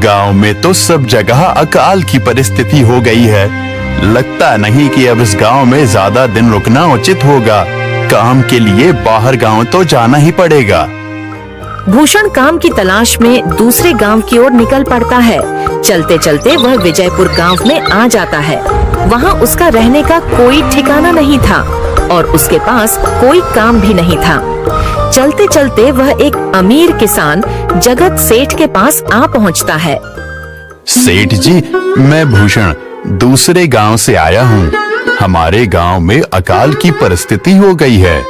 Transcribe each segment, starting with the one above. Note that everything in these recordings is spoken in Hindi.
गांव में तो सब जगह अकाल की परिस्थिति हो गई है। लगता नहीं कि अब इस गांव में ज्यादा दिन रुकना उचित होगा। काम के लिए बाहर गांव तो जाना ही पड़ेगा। भूषण काम की तलाश में दूसरे गांव की ओर निकल पड़ता है। चलते चलते वह विजयपुर गांव में आ जाता है। वहां उसका रहने का कोई ठिकाना नहीं था और उसके पास कोई काम भी नहीं था। चलते चलते वह एक अमीर किसान जगत सेठ के पास आ पहुंचता है। सेठ जी, मैं भूषण दूसरे गांव से आया हूँ। हमारे गांव में अकाल की परिस्थिति हो गई है।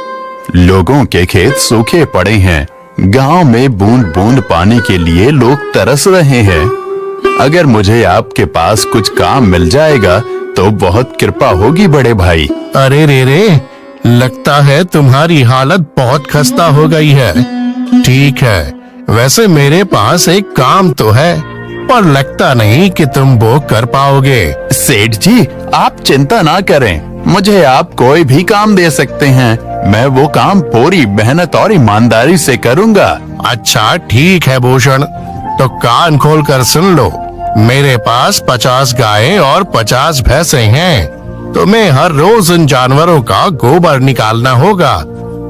लोगों के खेत सूखे पड़े हैं। गांव में बूंद बूंद पानी के लिए लोग तरस रहे हैं। अगर मुझे आपके पास कुछ काम मिल जाएगा तो बहुत कृपा होगी बड़े भाई। अरे रे, लगता है तुम्हारी हालत बहुत खस्ता हो गई है। ठीक है, वैसे मेरे पास एक काम तो है, पर लगता नहीं कि तुम वो कर पाओगे। सेठ जी, आप चिंता ना करें। मुझे आप कोई भी काम दे सकते हैं। मैं वो काम पूरी मेहनत और ईमानदारी से करूंगा। अच्छा ठीक है भूषण, तो कान खोल कर सुन लो। मेरे पास 50 गायें और 50 भैंसें हैं। तुम्हें हर रोज इन जानवरों का गोबर निकालना होगा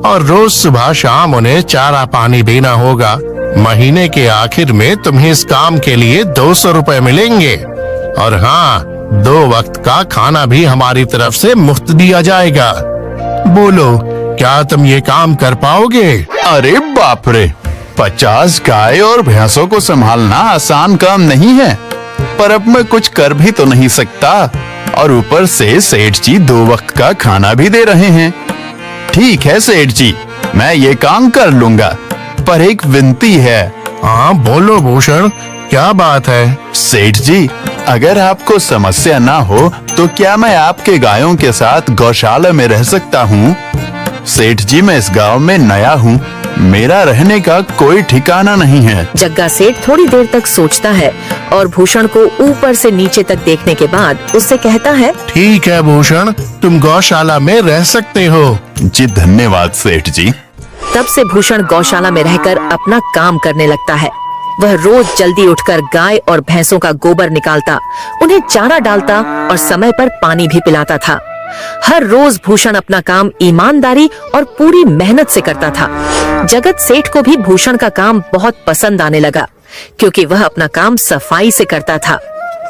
और रोज सुबह शाम उन्हें चारा पानी देना होगा। महीने के आखिर में तुम्हें इस काम के लिए 200 रुपए मिलेंगे और हाँ, 2 वक्त का खाना भी हमारी तरफ से मुफ्त दिया जाएगा। बोलो, क्या तुम ये काम कर पाओगे? अरे बाप रे, 50 गाय और भैंसों को संभालना आसान काम नहीं है, पर अब मैं कुछ कर भी तो नहीं सकता और ऊपर से सेठ जी 2 वक्त का खाना भी दे रहे हैं। ठीक है सेठ जी, मैं ये काम कर लूंगा, पर एक विनती है। हाँ बोलो भूषण, क्या बात है? सेठ जी, अगर आपको समस्या ना हो तो क्या मैं आपके गायों के साथ गौशाला में रह सकता हूँ? सेठ जी, मैं इस गांव में नया हूँ। मेरा रहने का कोई ठिकाना नहीं है। जग्गा सेठ थोड़ी देर तक सोचता है और भूषण को ऊपर से नीचे तक देखने के बाद उससे कहता है, ठीक है भूषण, तुम गौशाला में रह सकते हो। जी धन्यवाद सेठ जी। तब से भूषण गौशाला में रहकर अपना काम करने लगता है। वह रोज जल्दी उठकर गाय और भैंसों का गोबर निकालता, उन्हें चारा डालता और समय पर पानी भी पिलाता था। हर रोज भूषण अपना काम ईमानदारी और पूरी मेहनत से करता था। जगत सेठ को भी भूषण का काम बहुत पसंद आने लगा, क्योंकि वह अपना काम सफाई से करता था।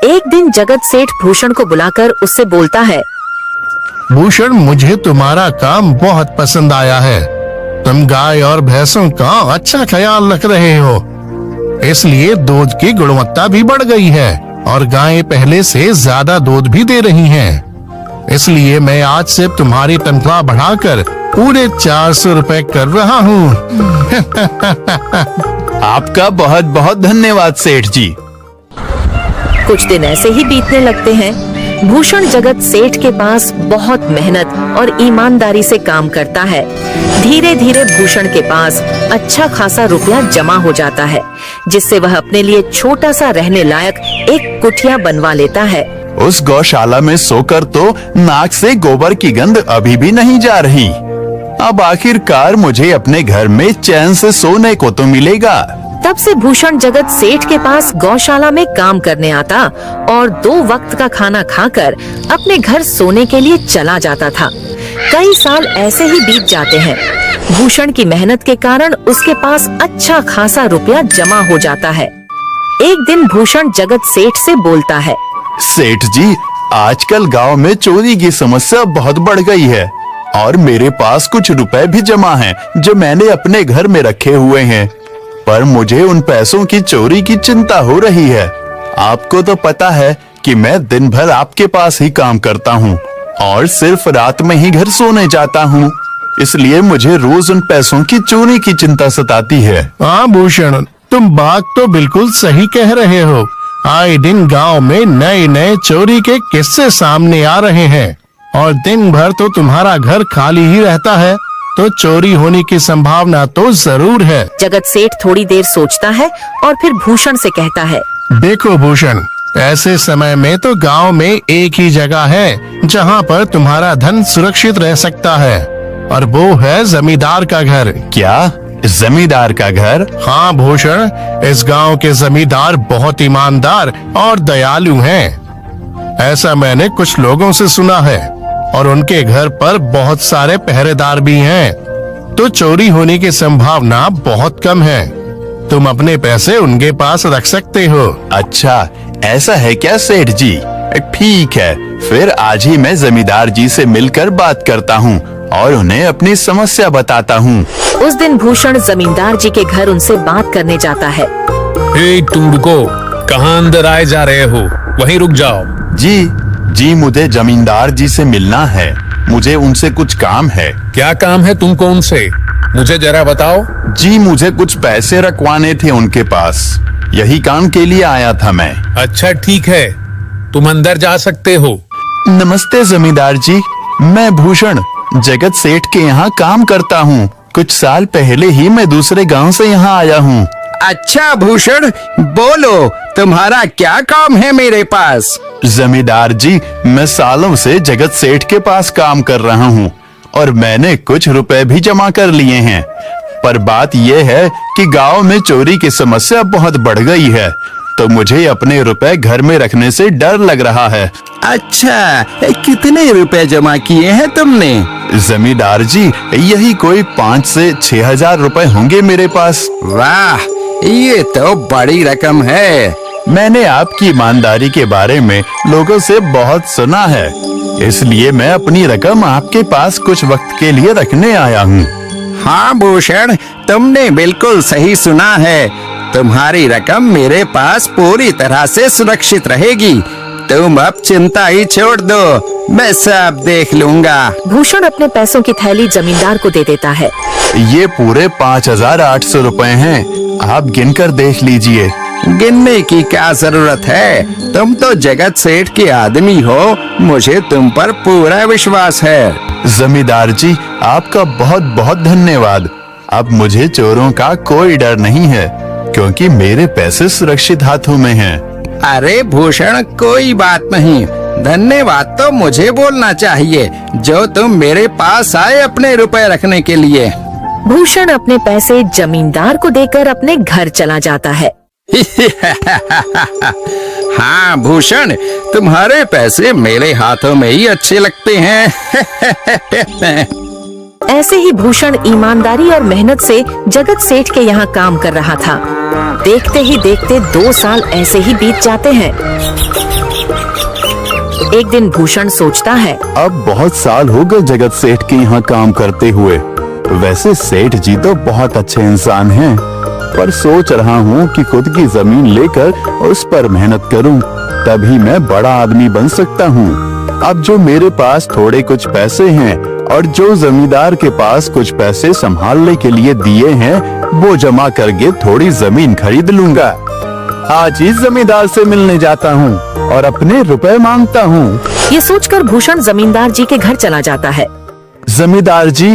एक दिन जगत सेठ भूषण को बुलाकर उससे बोलता है, भूषण, मुझे तुम्हारा काम बहुत पसंद आया है। तुम गाय और भैंसों का अच्छा ख्याल रख रहे हो, इसलिए दूध की गुणवत्ता भी बढ़ गई है और गायें पहले से ज्यादा दूध भी दे रही हैं। इसलिए मैं आज से तुम्हारी तनख्वाह बढ़ाकर पूरे 400 रुपए कर रहा हूँ। आपका बहुत बहुत धन्यवाद सेठ जी। कुछ दिन ऐसे ही बीतने लगते हैं। भूषण जगत सेठ के पास बहुत मेहनत और ईमानदारी से काम करता है। धीरे धीरे भूषण के पास अच्छा खासा रुपया जमा हो जाता है, जिससे वह अपने लिए छोटा सा रहने लायक एक कुटिया बनवा लेता है। उस गौशाला में सोकर तो नाक से गोबर की गंध अभी भी नहीं जा रही। अब आखिरकार मुझे अपने घर में चैन से सोने को तो मिलेगा। तब से भूषण जगत सेठ के पास गौशाला में काम करने आता और 2 वक्त का खाना खाकर अपने घर सोने के लिए चला जाता था। कई साल ऐसे ही बीत जाते हैं। भूषण की मेहनत के कारण उसके पास अच्छा खासा रुपया जमा हो जाता है। एक दिन भूषण जगत सेठ से बोलता है, सेठ जी, आजकल गांव में चोरी की समस्या बहुत बढ़ गई है और मेरे पास कुछ रुपए भी जमा हैं जो मैंने अपने घर में रखे हुए हैं, पर मुझे उन पैसों की चोरी की चिंता हो रही है। आपको तो पता है कि मैं दिन भर आपके पास ही काम करता हूँ और सिर्फ रात में ही घर सोने जाता हूँ, इसलिए मुझे रोज उन पैसों की चोरी की चिंता सताती है। हाँ भूषण, तुम बात तो बिल्कुल सही कह रहे हो। आए दिन गांव में नए नए चोरी के किस्से सामने आ रहे हैं और दिन भर तो तुम्हारा घर खाली ही रहता है, तो चोरी होने की संभावना तो जरूर है। जगत सेठ थोड़ी देर सोचता है और फिर भूषण से कहता है, देखो भूषण, ऐसे समय में तो गांव में एक ही जगह है जहां पर तुम्हारा धन सुरक्षित रह सकता है, और वो है जमींदार का घर। क्या जमींदार का घर? हाँ भूषण, इस गांव के जमींदार बहुत ईमानदार और दयालु हैं। ऐसा मैंने कुछ लोगों से सुना है और उनके घर पर बहुत सारे पहरेदार भी हैं, तो चोरी होने की संभावना बहुत कम है। तुम अपने पैसे उनके पास रख सकते हो। अच्छा, ऐसा है क्या सेठ जी? ठीक है, फिर आज ही मैं जमींदार जी से मिलकर बात करता हूँ और उन्हें अपनी समस्या बताता हूँ। उस दिन भूषण जमींदार जी के घर उनसे बात करने जाता है। तुम रुको, कहाँ अंदर आए जा रहे हो? वहीं रुक जाओ। जी, मुझे जमींदार जी से मिलना है। मुझे उनसे कुछ काम है। क्या काम है तुमको उनसे? मुझे जरा बताओ। जी, मुझे कुछ पैसे रखवाने थे उनके पास, यही काम के लिए आया था मैं। अच्छा ठीक है, तुम अंदर जा सकते हो। नमस्ते जमींदार जी, मैं भूषण जगत सेठ के यहाँ काम करता हूँ। कुछ साल पहले ही मैं दूसरे गांव से यहाँ आया हूँ। अच्छा भूषण, बोलो तुम्हारा क्या काम है मेरे पास? जमींदार जी, मैं सालों से जगत सेठ के पास काम कर रहा हूँ और मैंने कुछ रुपए भी जमा कर लिए हैं, पर बात यह है कि गांव में चोरी की समस्या बहुत बढ़ गई है, तो मुझे अपने रुपए घर में रखने से डर लग रहा है। अच्छा, कितने रुपए जमा किए हैं तुमने? जमींदार जी, यही कोई 5 से 6 हजार रुपए होंगे मेरे पास। वाह, ये तो बड़ी रकम है। मैंने आपकी ईमानदारी के बारे में लोगों से बहुत सुना है, इसलिए मैं अपनी रकम आपके पास कुछ वक्त के लिए रखने आया हूँ। हाँ भूषण, तुमने बिल्कुल सही सुना है। तुम्हारी रकम मेरे पास पूरी तरह से सुरक्षित रहेगी। तुम अब चिंता ही छोड़ दो, मैं सब देख लूंगा। भूषण अपने पैसों की थैली जमींदार को दे देता है। ये पूरे 5,800 रुपए हैं, आप गिनकर देख लीजिए। गिनने की क्या जरूरत है? तुम तो जगत सेठ के आदमी हो, मुझे तुम पर पूरा विश्वास है। जमींदार जी, आपका बहुत बहुत धन्यवाद। अब मुझे चोरों का कोई डर नहीं है, क्योंकि मेरे पैसे सुरक्षित हाथों में हैं। अरे भूषण, कोई बात नहीं, धन्यवाद तो मुझे बोलना चाहिए, जो तुम मेरे पास आए अपने रुपए रखने के लिए। भूषण अपने पैसे जमींदार को देकर अपने घर चला जाता है। हाँ भूषण, तुम्हारे पैसे मेरे हाथों में ही अच्छे लगते हैं। ऐसे ही भूषण ईमानदारी और मेहनत से जगत सेठ के यहाँ काम कर रहा था। देखते ही देखते 2 साल ऐसे ही बीत जाते हैं। एक दिन भूषण सोचता है, अब बहुत साल हो गए जगत सेठ के यहाँ काम करते हुए। वैसे सेठ जी तो बहुत अच्छे इंसान हैं, पर सोच रहा हूँ कि खुद की जमीन लेकर उस पर मेहनत करूँ, तभी मैं बड़ा आदमी बन सकता हूँ। अब जो मेरे पास थोड़े कुछ पैसे हैं और जो जमींदार के पास कुछ पैसे संभालने के लिए दिए हैं, वो जमा करके थोड़ी जमीन खरीद लूंगा। आज ही जमींदार से मिलने जाता हूँ और अपने रुपए मांगता हूँ। ये सोचकर भूषण जमींदार जी के घर चला जाता है। जमींदार जी,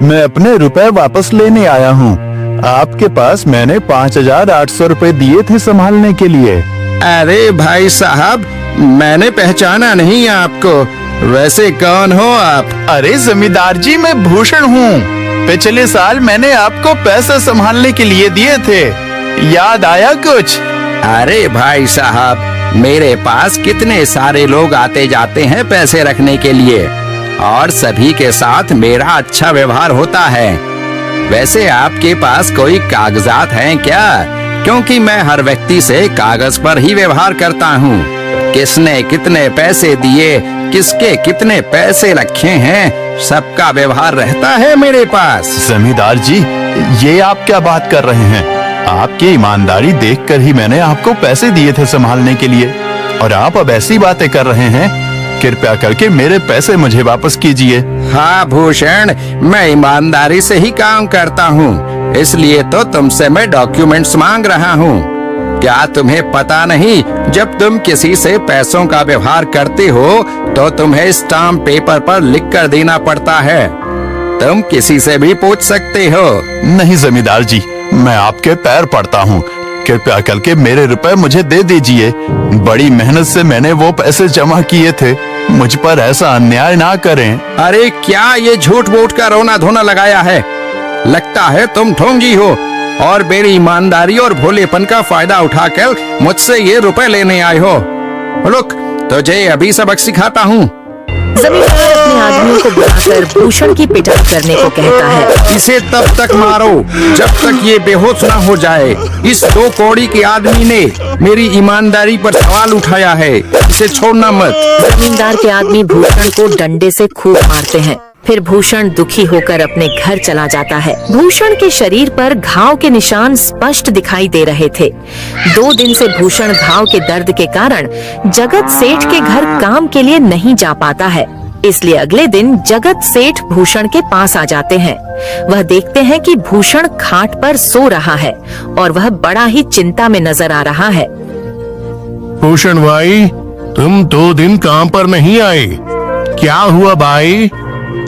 मैं अपने रुपए वापस लेने आया हूँ। आपके पास मैंने 5,800 रुपए दिए थे संभालने के लिए। अरे भाई साहब, मैंने पहचाना नहीं आपको, वैसे कौन हो आप? अरे जमींदार जी, मैं भूषण हूँ। पिछले साल मैंने आपको पैसे संभालने के लिए दिए थे, याद आया कुछ? अरे भाई साहब, मेरे पास कितने सारे लोग आते जाते हैं पैसे रखने के लिए, और सभी के साथ मेरा अच्छा व्यवहार होता है। वैसे आपके पास कोई कागजात हैं क्या? क्योंकि मैं हर व्यक्ति से कागज पर ही व्यवहार करता हूँ। किसने कितने पैसे दिए, किसके कितने पैसे रखे हैं, सबका व्यवहार रहता है मेरे पास। जमींदार जी, ये आप क्या बात कर रहे हैं? आपकी ईमानदारी देखकर ही मैंने आपको पैसे दिए थे संभालने के लिए, और आप अब ऐसी बातें कर रहे हैं। कृपया करके मेरे पैसे मुझे वापस कीजिए। हाँ भूषण, मैं ईमानदारी से ही काम करता हूँ, इसलिए तो तुमसे मैं डॉक्यूमेंट्स मांग रहा हूँ। क्या तुम्हें पता नहीं, जब तुम किसी से पैसों का व्यवहार करते हो तो तुम्हें स्टाम्प पेपर पर लिख कर देना पड़ता है। तुम किसी से भी पूछ सकते हो। नहीं जमींदार जी, मैं आपके पैर पड़ता हूँ, कृपया करके मेरे रुपए मुझे दे दीजिए। बड़ी मेहनत से मैंने वो पैसे जमा किए थे, मुझ पर ऐसा अन्याय ना करें। अरे क्या ये झूठ मूठ का रोना धोना लगाया है? लगता है तुम ढोंगी हो और मेरी ईमानदारी और भोलेपन का फायदा उठाकर मुझसे ये रुपए लेने आए हो। रुक, तुझे अभी सबक सिखाता हूँ। जमींदार अपने आदमियों को बुलाकर भूषण की पिटाई करने को कहता है। इसे तब तक मारो जब तक ये बेहोश ना हो जाए। इस 2 कौड़ी के आदमी ने मेरी ईमानदारी पर सवाल उठाया है, इसे छोड़ना मत। जमींदार के आदमी भूषण को डंडे से खूब मारते हैं। फिर भूषण दुखी होकर अपने घर चला जाता है। भूषण के शरीर पर घाव के निशान स्पष्ट दिखाई दे रहे थे। 2 दिन से भूषण घाव के दर्द के कारण जगत सेठ के घर काम के लिए नहीं जा पाता है। इसलिए अगले दिन जगत सेठ भूषण के पास आ जाते हैं। वह देखते हैं कि भूषण खाट पर सो रहा है और वह बड़ा ही चिंता में नजर आ रहा है। भूषण भाई, तुम 2 दिन काम पर नहीं आए, क्या हुआ भाई?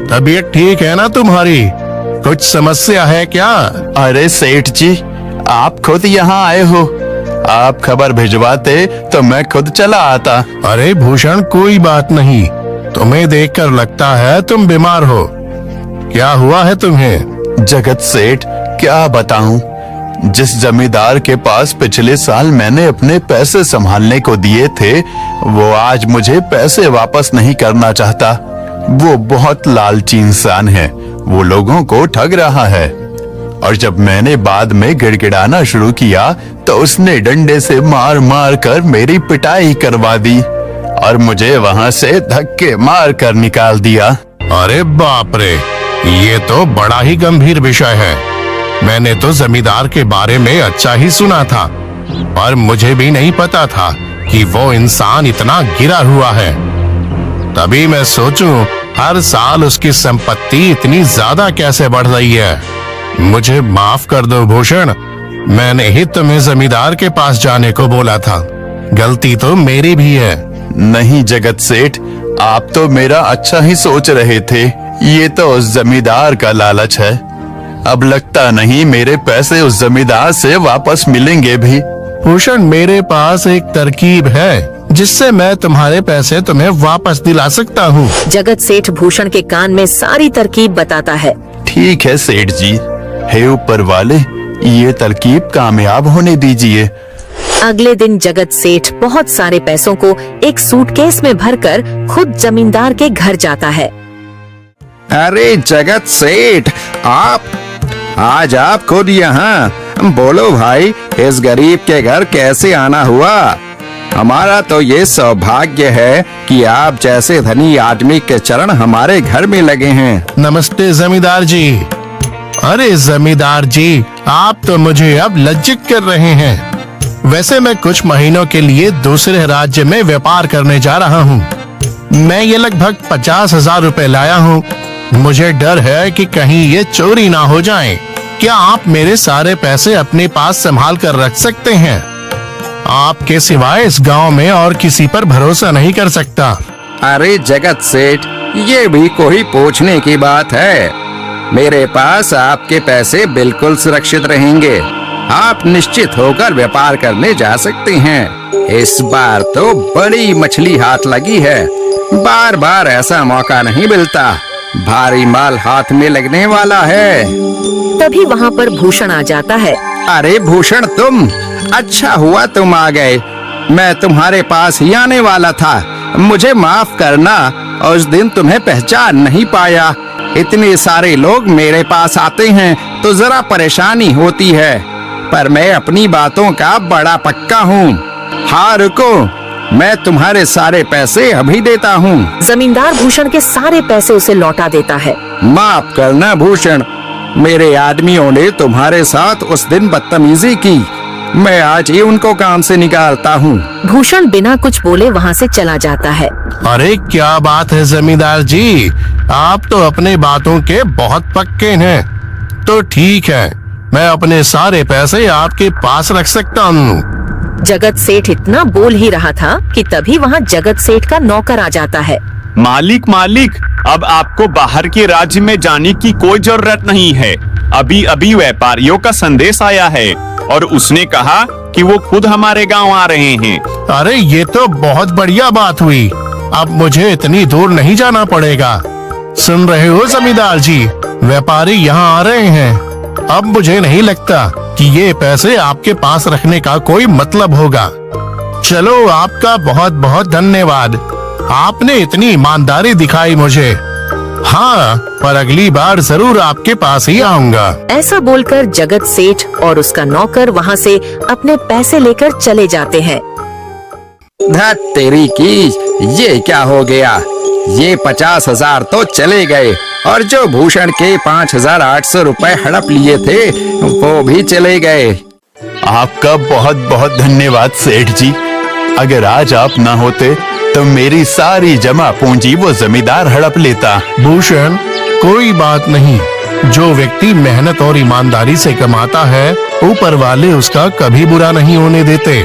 तबीयत ठीक है ना तुम्हारी? कुछ समस्या है क्या? अरे सेठ जी, आप खुद यहाँ आए हो। आप खबर भिजवाते तो मैं खुद चला आता। अरे भूषण, कोई बात नहीं, तुम्हें देखकर लगता है तुम बीमार हो। क्या हुआ है तुम्हें? जगत सेठ, क्या बताऊं, जिस जमींदार के पास पिछले साल मैंने अपने पैसे संभालने को दिए थे, वो आज मुझे पैसे वापस नहीं करना चाहता। वो बहुत लालची इंसान है, वो लोगों को ठग रहा है। और जब मैंने बाद में गिड़गिड़ाना शुरू किया तो उसने डंडे से मार मार कर मेरी पिटाई करवा दी और मुझे वहां से धक्के मार कर निकाल दिया। अरे बाप रे, ये तो बड़ा ही गंभीर विषय है। मैंने तो जमींदार के बारे में अच्छा ही सुना था, पर मुझे भी नहीं पता था कि वो इंसान इतना गिरा हुआ है। तभी मैं सोचूं, हर साल उसकी संपत्ति इतनी ज्यादा कैसे बढ़ रही है। मुझे माफ कर दो भूषण, मैंने ही तुम्हें जमींदार के पास जाने को बोला था। गलती तो मेरी भी है। नहीं जगत सेठ, आप तो मेरा अच्छा ही सोच रहे थे। ये तो उस जमींदार का लालच है। अब लगता नहीं मेरे पैसे उस जमींदार से वापस मिलेंगे भी। भूषण, मेरे पास एक तरकीब है जिससे मैं तुम्हारे पैसे तुम्हें वापस दिला सकता हूँ। जगत सेठ भूषण के कान में सारी तरकीब बताता है। ठीक है सेठ जी, हे ऊपर वाले, ये तरकीब कामयाब होने दीजिए। अगले दिन जगत सेठ बहुत सारे पैसों को एक सूटकेस में भरकर खुद जमींदार के घर जाता है। अरे जगत सेठ, आज आप खुद यहाँ? बोलो भाई, इस गरीब के घर कैसे आना हुआ? हमारा तो ये सौभाग्य है कि आप जैसे धनी आदमी के चरण हमारे घर में लगे हैं। नमस्ते जमींदार जी। अरे जमींदार जी, आप तो मुझे अब लज्जित कर रहे हैं। वैसे मैं कुछ महीनों के लिए दूसरे राज्य में व्यापार करने जा रहा हूँ। मैं ये लगभग 50,000 रुपए लाया हूँ। मुझे डर है कि कहीं ये चोरी ना हो जाए। क्या आप मेरे सारे पैसे अपने पास संभाल कर रख सकते हैं? आपके सिवाय इस गांव में और किसी पर भरोसा नहीं कर सकता। अरे जगत सेठ, ये भी कोई पूछने की बात है? मेरे पास आपके पैसे बिल्कुल सुरक्षित रहेंगे। आप निश्चित होकर व्यापार करने जा सकते हैं। इस बार तो बड़ी मछली हाथ लगी है। बार बार ऐसा मौका नहीं मिलता। भारी माल हाथ में लगने वाला है। तभी वहाँ पर भूषण आ जाता है। अरे भूषण, तुम? अच्छा हुआ तुम आ गए। मैं तुम्हारे पास ही आने वाला था। मुझे माफ करना, उस दिन तुम्हें पहचान नहीं पाया। इतने सारे लोग मेरे पास आते हैं तो जरा परेशानी होती है, पर मैं अपनी बातों का बड़ा पक्का हूँ। हाँ रुको, मैं तुम्हारे सारे पैसे अभी देता हूँ। जमींदार भूषण के सारे पैसे उसे लौटा देता है। माफ करना भूषण, मेरे आदमियों ने तुम्हारे साथ उस दिन बदतमीजी की। मैं आज ही उनको काम से निकालता हूँ। भूषण बिना कुछ बोले वहाँ से चला जाता है। अरे क्या बात है जमींदार जी, आप तो अपने बातों के बहुत पक्के हैं। तो ठीक है, मैं अपने सारे पैसे आपके पास रख सकता हूँ। जगत सेठ इतना बोल ही रहा था कि तभी वहाँ जगत सेठ का नौकर आ जाता है। मालिक, अब आपको बाहर के राज्य में जाने की कोई जरूरत नहीं है। अभी अभी व्यापारियों का संदेश आया है और उसने कहा कि वो खुद हमारे गांव आ रहे हैं। अरे ये तो बहुत बढ़िया बात हुई। अब मुझे इतनी दूर नहीं जाना पड़ेगा। सुन रहे हो जमींदार जी, व्यापारी यहाँ आ रहे हैं। अब मुझे नहीं लगता कि ये पैसे आपके पास रखने का कोई मतलब होगा। चलो, आपका बहुत बहुत धन्यवाद। आपने इतनी ईमानदारी दिखाई मुझे। हाँ, पर अगली बार जरूर आपके पास ही आऊंगा। ऐसा बोलकर जगत सेठ और उसका नौकर वहाँ से अपने पैसे लेकर चले जाते हैं। धत तेरी की, ये क्या हो गया? ये 50,000 तो चले गए और जो भूषण के 5,800 रुपए हड़प लिए थे वो भी चले गए। आपका बहुत बहुत धन्यवाद सेठ जी। अगर आज आप ना होते तो मेरी सारी जमा पूंजी वो जमींदार हड़प लेता। भूषण, कोई बात नहीं। जो व्यक्ति मेहनत और ईमानदारी से कमाता है, ऊपर वाले उसका कभी बुरा नहीं होने देते,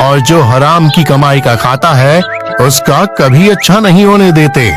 और जो हराम की कमाई का खाता है उसका कभी अच्छा नहीं होने देते।